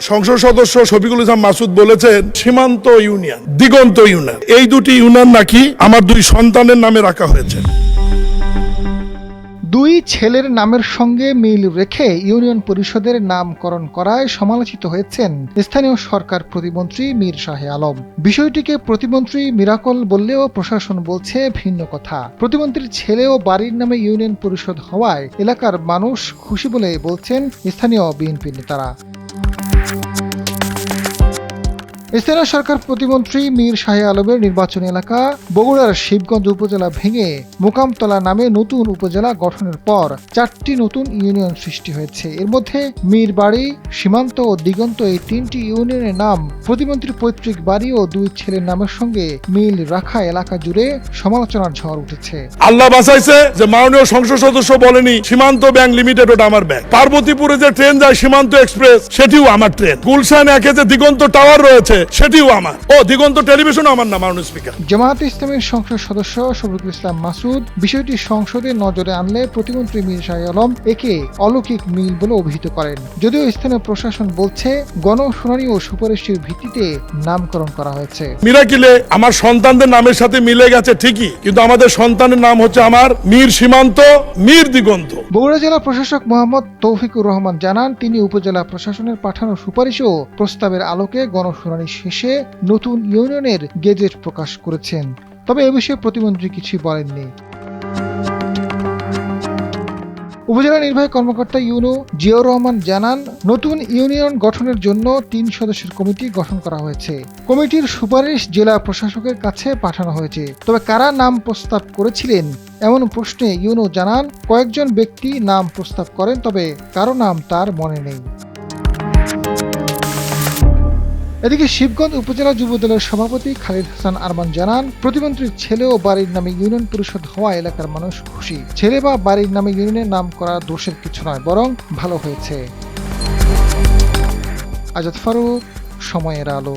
সংসদ সদস্য শফিকুল ইসলাম মাসুদ বলেছেন সীমান্ত ইউনিয়ন, দিগন্ত ইউনিয়ন, এই দুটি ইউনিয়ন নাকি আমার দুই সন্তানের নামে রাখা হয়েছে। দুই ছেলের নামের সঙ্গে মিল রেখে ইউনিয়ন পরিষদের নামকরণ করায় সমালোচিত হয়েছেন স্থানীয় সরকার প্রতিমন্ত্রী মীর শাহে আলম। বিষয়টিকে প্রতিমন্ত্রী মিরাকল বললেও প্রশাসন বলছে ভিন্ন কথা। প্রতিমন্ত্রীর ছেলে ও বাড়ির নামে ইউনিয়ন পরিষদ হওয়ায় এলাকার মানুষ খুশি বলে বলছেন স্থানীয় বিএনপি নেতারা। স্থানীয় সরকার প্রতিমন্ত্রী মীর শাহে আলমের নির্বাচনী এলাকা বগুড়ার শিবগঞ্জ উপজেলা ভেঙে মোকামতলা নামে নতুন উপজেলা গঠনের পর 4টি নতুন ইউনিয়ন সৃষ্টি হয়েছে। এর মধ্যে মীরবাড়ি, সীমান্ত ও দিগন্ত এই 3টি ইউনিয়নের নাম প্রতিমন্ত্রীর পৈতৃক বাড়ি ও দুই ছেলের নামের সঙ্গে মিল রাখা এলাকা জুড়ে সমালোচনার ঝড় উঠেছে। আল্লাহ বাঁচাইছে যে মাননীয় সংসদ সদস্য বলেনি সীমান্ত ব্যাংক লিমিটেড ওটা আমার ব্যাংক। পার্বতীপুরে যে ট্রেন যায় সীমান্ত এক্সপ্রেস সেটিও আমার ট্রেন। গুলশান একে যে দিগন্ত টাওয়ার রয়েছে সেটিও আমার। ও দিগন্ত টেলিভিশন আমার না, মাননীয় স্পিকার। জামায়াতে ইসলামীর সংসদ সদস্য শফিকুল ইসলাম মাসুদ বিষয়টি সংসদে নজরে আনলে প্রতিমন্ত্রী মীর শাহে আলম একে অলৌকিক মিল বলে অভিহিত করেন। যদিও স্থানীয় প্রশাসন বলছে গণশুনানি ও সুপারিশের ভিত্তিতে নামকরণ করা হয়েছে। মিরাকিলে আমার সন্তানদের নামের সাথে মিলে গেছে ঠিকই, কিন্তু আমাদের সন্তানের নাম হচ্ছে আমার মীর সীমান্ত, মীর দিগন্ত। বগুড়া জেলা প্রশাসক মোহাম্মদ তৌফিকুর রহমান জানান, তিনি উপজেলা প্রশাসনের পাঠানো সুপারিশ ও প্রস্তাবের আলোকে গণশুনানি শেষে নতুন ইউনিয়নের গেজেট প্রকাশ করেছেন। তবে এ বিষয়ে প্রতিমন্ত্রী কিছুই বলেননি। উপজেলা নির্বাহী কর্মকর্তা ইউনো জিয়াউর রহমান জানান, নতুন ইউনিয়ন গঠনের জন্য 3 সদস্যের কমিটি গঠন করা হয়েছে। কমিটির সুপারিশ জেলা প্রশাসকের কাছে পাঠানো হয়েছে। তবে কারা নাম প্রস্তাব করেছিলেন এমন প্রশ্নে ইউনো জানান, কয়েকজন ব্যক্তি নাম প্রস্তাব করেন, তবে কারো নাম তার মনে নেই। এদিকে শিবগঞ্জ উপজেলা যুবদলের সভাপতি খালিদ হাসান আরমান জানান, প্রতিমন্ত্রীর ছেলে ও বাড়ির নামে ইউনিয়ন পরিষদ হওয়া এলাকার মানুষ খুশি। ছেলে বা বাড়ির নামে ইউনিয়নের নাম করা দোষের কিছু নয়, বরং ভালো হয়েছে। আজাদ ফারুক, সময়ের আলো।